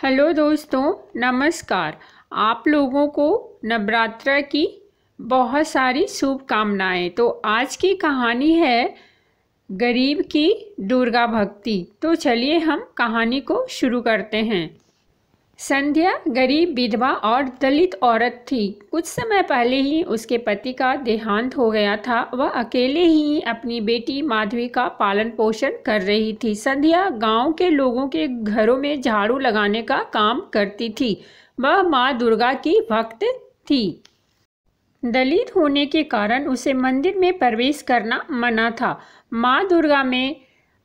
Hello दोस्तों, नमस्कार। आप लोगों को नवरात्र की बहुत सारी शुभकामनाएं। तो आज की कहानी है गरीब की दुर्गा भक्ति। तो चलिए हम कहानी को शुरू करते हैं। संध्या गरीब विधवा और दलित औरत थी। कुछ समय पहले ही उसके पति का देहांत हो गया था। वह अकेले ही अपनी बेटी माधवी का पालन पोषण कर रही थी। संध्या गांव के लोगों के घरों में झाड़ू लगाने का काम करती थी। वह माँ दुर्गा की भक्त थी। दलित होने के कारण उसे मंदिर में प्रवेश करना मना था। माँ दुर्गा में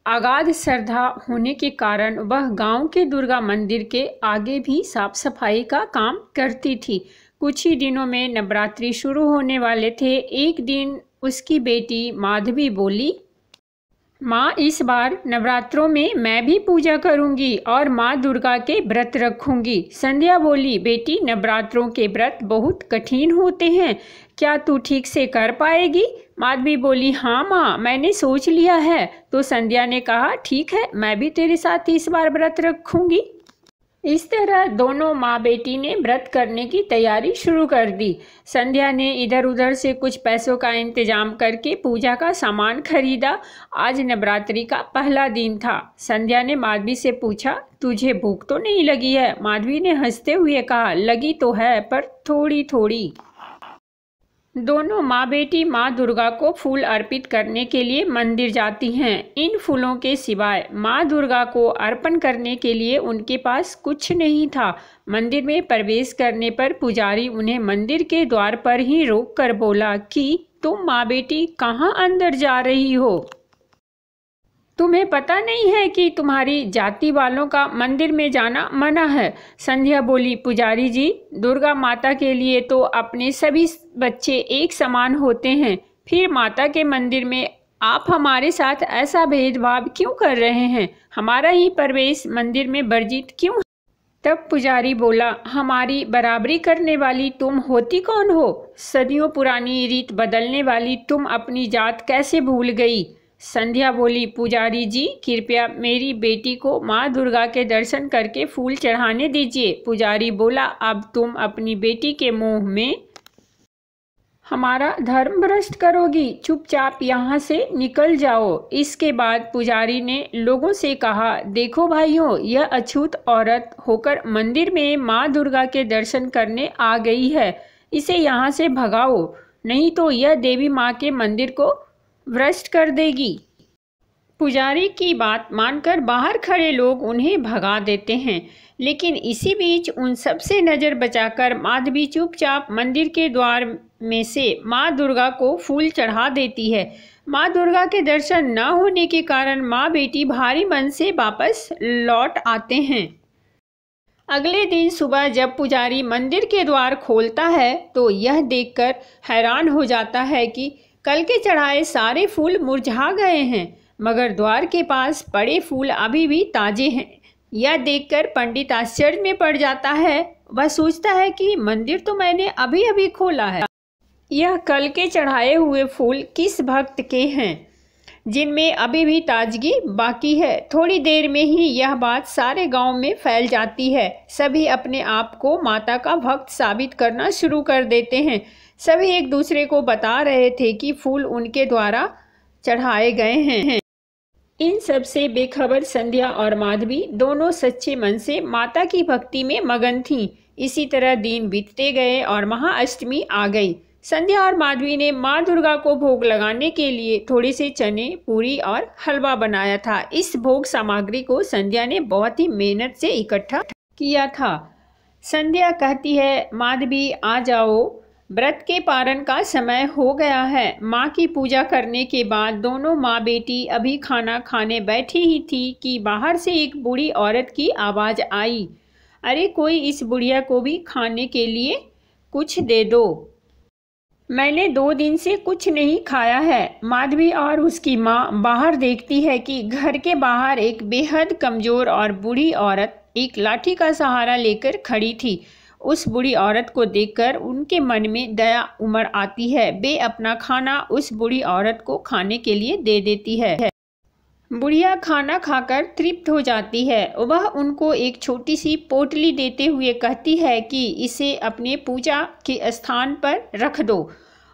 अगाध श्रद्धा होने के कारण वह गांव के दुर्गा मंदिर के आगे भी साफ सफाई का काम करती थी। कुछ ही दिनों में नवरात्रि शुरू होने वाले थे। एक दिन उसकी बेटी माधवी बोली, माँ, इस बार नवरात्रों में मैं भी पूजा करूंगी और माँ दुर्गा के व्रत रखूंगी। संध्या बोली, बेटी, नवरात्रों के व्रत बहुत कठिन होते हैं, क्या तू ठीक से कर पाएगी? माधवी बोली, हाँ माँ, मैंने सोच लिया है। तो संध्या ने कहा, ठीक है, मैं भी तेरे साथ इस बार व्रत रखूंगी। इस तरह दोनों माँ बेटी ने व्रत करने की तैयारी शुरू कर दी। संध्या ने इधर उधर से कुछ पैसों का इंतजाम करके पूजा का सामान खरीदा। आज नवरात्रि का पहला दिन था। संध्या ने माधवी से पूछा, तुझे भूख तो नहीं लगी है? माधवी ने हंसते हुए कहा, लगी तो है, पर थोड़ी थोड़ी। दोनों माँ बेटी माँ दुर्गा को फूल अर्पित करने के लिए मंदिर जाती हैं। इन फूलों के सिवाय माँ दुर्गा को अर्पण करने के लिए उनके पास कुछ नहीं था। मंदिर में प्रवेश करने पर पुजारी उन्हें मंदिर के द्वार पर ही रोक कर बोला कि तुम माँ बेटी कहाँ अंदर जा रही हो? तुम्हें पता नहीं है कि तुम्हारी जाति वालों का मंदिर में जाना मना है? संध्या बोली, पुजारी जी, दुर्गा माता के लिए तो अपने सभी बच्चे एक समान होते हैं, फिर माता के मंदिर में आप हमारे साथ ऐसा भेदभाव क्यों कर रहे हैं? हमारा ही प्रवेश मंदिर में वर्जित क्यों? तब पुजारी बोला, हमारी बराबरी करने वाली तुम होती कौन हो? सदियों पुरानी रीत बदलने वाली तुम अपनी जात कैसे भूल गई? संध्या बोली, पुजारी जी, कृपया मेरी बेटी को माँ दुर्गा के दर्शन करके फूल चढ़ाने दीजिए। पुजारी बोला, अब तुम अपनी बेटी के मुंह में हमारा धर्म भ्रष्ट करोगी, चुपचाप यहाँ से निकल जाओ। इसके बाद पुजारी ने लोगों से कहा, देखो भाइयों, यह अछूत औरत होकर मंदिर में माँ दुर्गा के दर्शन करने आ गई है। इसे यहाँ से भगाओ, नहीं तो यह देवी माँ के मंदिर को भ्रष्ट कर देगी। पुजारी की बात मानकर बाहर खड़े लोग उन्हें भगा देते हैं, लेकिन इसी बीच उन सब से नज़र बचाकर माधवी चुपचाप मंदिर के द्वार में से माँ दुर्गा को फूल चढ़ा देती है। माँ दुर्गा के दर्शन न होने के कारण माँ बेटी भारी मन से वापस लौट आते हैं। अगले दिन सुबह जब पुजारी मंदिर के द्वार खोलता है तो यह देखकर हैरान हो जाता है कि कल के चढ़ाए सारे फूल मुरझा गए हैं, मगर द्वार के पास पड़े फूल अभी भी ताजे हैं। यह देखकर पंडित आश्चर्य में पड़ जाता है। वह सोचता है कि मंदिर तो मैंने अभी अभी खोला है, यह कल के चढ़ाए हुए फूल किस भक्त के हैं जिनमें अभी भी ताजगी बाकी है। थोड़ी देर में ही यह बात सारे गांव में फैल जाती है। सभी अपने आप को माता का भक्त साबित करना शुरू कर देते हैं। सभी एक दूसरे को बता रहे थे कि फूल उनके द्वारा चढ़ाए गए हैं। इन सब से बेखबर संध्या और माधवी दोनों सच्चे मन से माता की भक्ति में मगन थीं। इसी तरह दिन बीतते गए और महाअष्टमी आ गई। संध्या और माधवी ने माँ दुर्गा को भोग लगाने के लिए थोड़े से चने, पूरी और हलवा बनाया था। इस भोग सामग्री को संध्या ने बहुत ही मेहनत से इकट्ठा किया था। संध्या कहती है, माधवी आ जाओ, व्रत के पारण का समय हो गया है। माँ की पूजा करने के बाद दोनों माँ बेटी अभी खाना खाने बैठी ही थी कि बाहर से एक बूढ़ी औरत की आवाज़ आई, अरे कोई इस बुढ़िया को भी खाने के लिए कुछ दे दो, मैंने 2 दिन से कुछ नहीं खाया है। माधवी और उसकी माँ बाहर देखती है कि घर के बाहर एक बेहद कमज़ोर और बूढ़ी औरत एक लाठी का सहारा लेकर खड़ी थी। उस बूढ़ी औरत को देखकर उनके मन में दया उमड़ आती है। वे अपना खाना उस बूढ़ी औरत को खाने के लिए दे देती है। बुढ़िया खाना खाकर तृप्त हो जाती है। वह उनको एक छोटी सी पोटली देते हुए कहती है कि इसे अपने पूजा के स्थान पर रख दो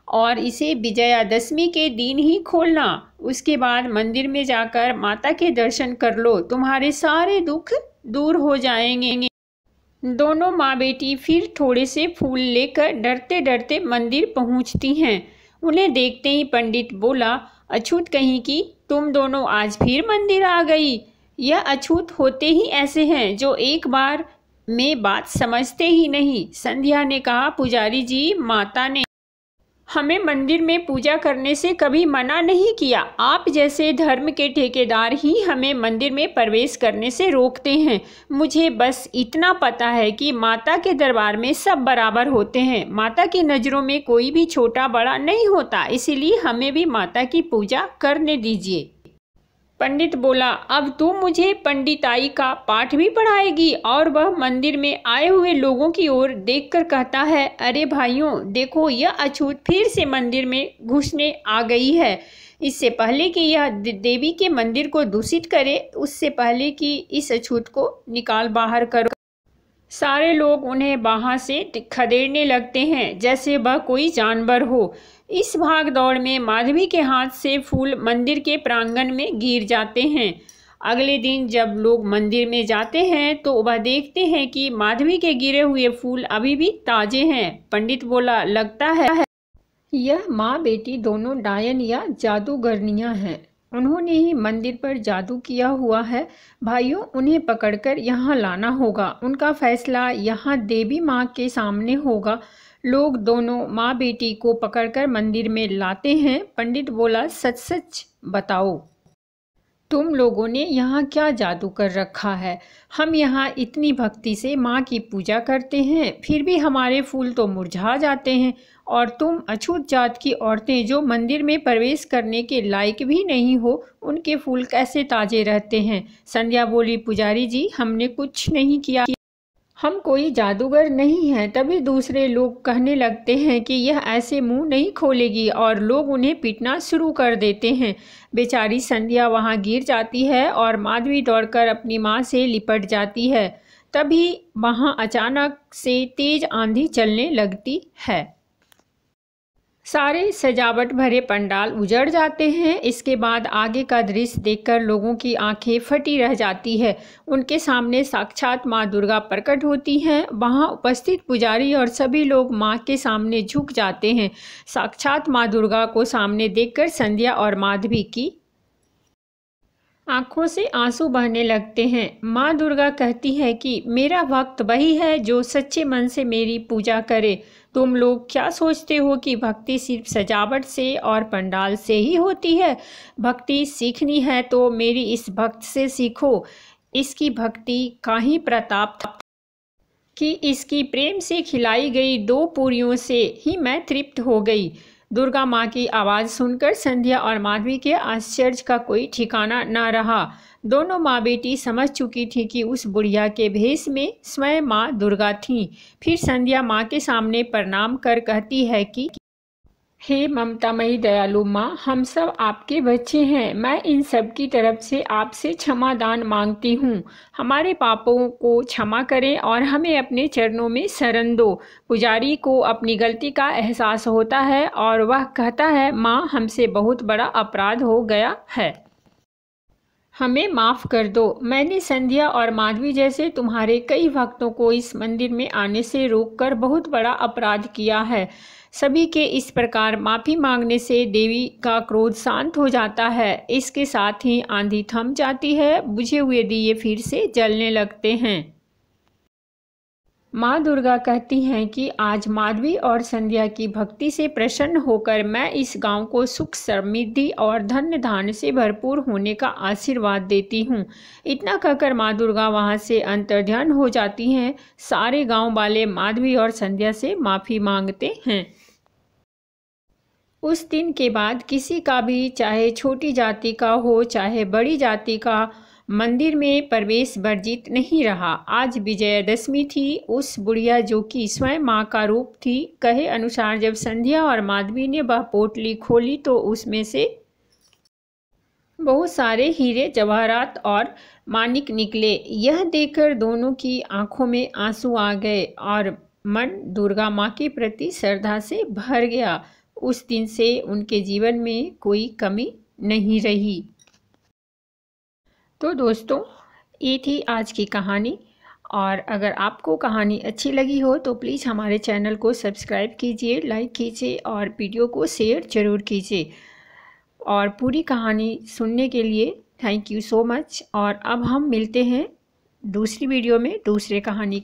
और इसे विजयादशमी के दिन ही खोलना। उसके बाद मंदिर में जाकर माता के दर्शन कर लो, तुम्हारे सारे दुख दूर हो जाएंगे। दोनों माँ बेटी फिर थोड़े से फूल लेकर डरते डरते मंदिर पहुँचती हैं। उन्हें देखते ही पंडित बोला, अछूत कहीं की, तुम दोनों आज फिर मंदिर आ गई। यह अछूत होते ही ऐसे हैं जो एक बार में बात समझते ही नहीं। संध्या ने कहा, पुजारी जी, माता ने हमें मंदिर में पूजा करने से कभी मना नहीं किया। आप जैसे धर्म के ठेकेदार ही हमें मंदिर में प्रवेश करने से रोकते हैं। मुझे बस इतना पता है कि माता के दरबार में सब बराबर होते हैं। माता की नज़रों में कोई भी छोटा बड़ा नहीं होता, इसीलिए हमें भी माता की पूजा करने दीजिए। पंडित बोला, अब तू मुझे पंडिताई का पाठ भी पढ़ाएगी। और वह मंदिर में आए हुए लोगों की ओर देखकर कहता है, अरे भाइयों देखो, यह अछूत फिर से मंदिर में घुसने आ गई है। इससे पहले कि यह देवी के मंदिर को दूषित करे, उससे पहले कि इस अछूत को निकाल बाहर करो। सारे लोग उन्हें बाहर से खदेड़ने लगते हैं जैसे वह कोई जानवर हो। इस भाग दौड़ में माधवी के हाथ से फूल मंदिर के प्रांगण में गिर जाते हैं। अगले दिन जब लोग मंदिर में जाते हैं तो वह देखते हैं कि माधवी के गिरे हुए फूल अभी भी ताजे हैं। पंडित बोला, लगता है यह माँ बेटी दोनों डायन या जादूगरनियाँ हैं। उन्होंने ही मंदिर पर जादू किया हुआ है। भाइयों, उन्हें पकड़कर यहाँ लाना होगा। उनका फैसला यहाँ देवी माँ के सामने होगा। लोग दोनों माँ बेटी को पकड़कर मंदिर में लाते हैं। पंडित बोला, सच सच बताओ, तुम लोगों ने यहाँ क्या जादू कर रखा है? हम यहाँ इतनी भक्ति से माँ की पूजा करते हैं, फिर भी हमारे फूल तो मुरझा जाते हैं। और तुम अछूत जात की औरतें जो मंदिर में प्रवेश करने के लायक भी नहीं हो, उनके फूल कैसे ताजे रहते हैं? संध्या बोली, पुजारी जी, हमने कुछ नहीं किया, हम कोई जादूगर नहीं हैं। तभी दूसरे लोग कहने लगते हैं कि यह ऐसे मुंह नहीं खोलेगी और लोग उन्हें पीटना शुरू कर देते हैं। बेचारी संध्या वहां गिर जाती है और माधवी दौड़कर अपनी माँ से लिपट जाती है। तभी वहां अचानक से तेज आंधी चलने लगती है। सारे सजावट भरे पंडाल उजड़ जाते हैं। इसके बाद आगे का दृश्य देखकर लोगों की आंखें फटी रह जाती है। उनके सामने साक्षात माँ दुर्गा प्रकट होती हैं। वहां उपस्थित पुजारी और सभी लोग माँ के सामने झुक जाते हैं। साक्षात माँ दुर्गा को सामने देखकर संध्या और माधवी की आंखों से आंसू बहने लगते हैं। माँ दुर्गा कहती है कि मेरा भक्त वही है जो सच्चे मन से मेरी पूजा करे। तुम लोग क्या सोचते हो कि भक्ति सिर्फ सजावट से और पंडाल से ही होती है? भक्ति सीखनी है तो मेरी इस भक्त से सीखो। इसकी भक्ति का ही प्रताप था कि इसकी प्रेम से खिलाई गई 2 पूरियों से ही मैं तृप्त हो गई। दुर्गा माँ की आवाज़ सुनकर संध्या और माधवी के आश्चर्य का कोई ठिकाना न रहा। दोनों माँ बेटी समझ चुकी थी कि उस बुढ़िया के भेष में स्वयं माँ दुर्गा थीं। फिर संध्या माँ के सामने प्रणाम कर कहती है कि हे ममतामयी दयालु माँ, हम सब आपके बच्चे हैं। मैं इन सब की तरफ से आपसे क्षमा दान मांगती हूँ। हमारे पापों को क्षमा करें और हमें अपने चरणों में शरण दो। पुजारी को अपनी गलती का एहसास होता है और वह कहता है, माँ, हमसे बहुत बड़ा अपराध हो गया है, हमें माफ़ कर दो। मैंने संध्या और माधवी जैसे तुम्हारे कई भक्तों को इस मंदिर में आने से रोककर बहुत बड़ा अपराध किया है। सभी के इस प्रकार माफ़ी मांगने से देवी का क्रोध शांत हो जाता है। इसके साथ ही आंधी थम जाती है। बुझे हुए दिए फिर से जलने लगते हैं। माँ दुर्गा कहती हैं कि आज माधवी और संध्या की भक्ति से प्रसन्न होकर मैं इस गांव को सुख समृद्धि और धन्य धान्य से भरपूर होने का आशीर्वाद देती हूँ। इतना कहकर माँ दुर्गा वहाँ से अंतर्ध्यान हो जाती हैं। सारे गांव वाले माधवी और संध्या से माफ़ी मांगते हैं। उस दिन के बाद किसी का भी, चाहे छोटी जाति का हो चाहे बड़ी जाति का, मंदिर में प्रवेश वर्जित नहीं रहा। आज विजयादशमी थी। उस बुढ़िया जो कि स्वयं माँ का रूप थी, कहे अनुसार जब संध्या और माधवी ने वह पोटली खोली तो उसमें से बहुत सारे हीरे जवाहरात और मानिक निकले। यह देखकर दोनों की आंखों में आंसू आ गए और मन दुर्गा माँ के प्रति श्रद्धा से भर गया। उस दिन से उनके जीवन में कोई कमी नहीं रही। तो दोस्तों, ये थी आज की कहानी। और अगर आपको कहानी अच्छी लगी हो तो प्लीज़ हमारे चैनल को सब्सक्राइब कीजिए, लाइक कीजिए और वीडियो को शेयर ज़रूर कीजिए। और पूरी कहानी सुनने के लिए थैंक यू सो मच। और अब हम मिलते हैं दूसरी वीडियो में दूसरे कहानी के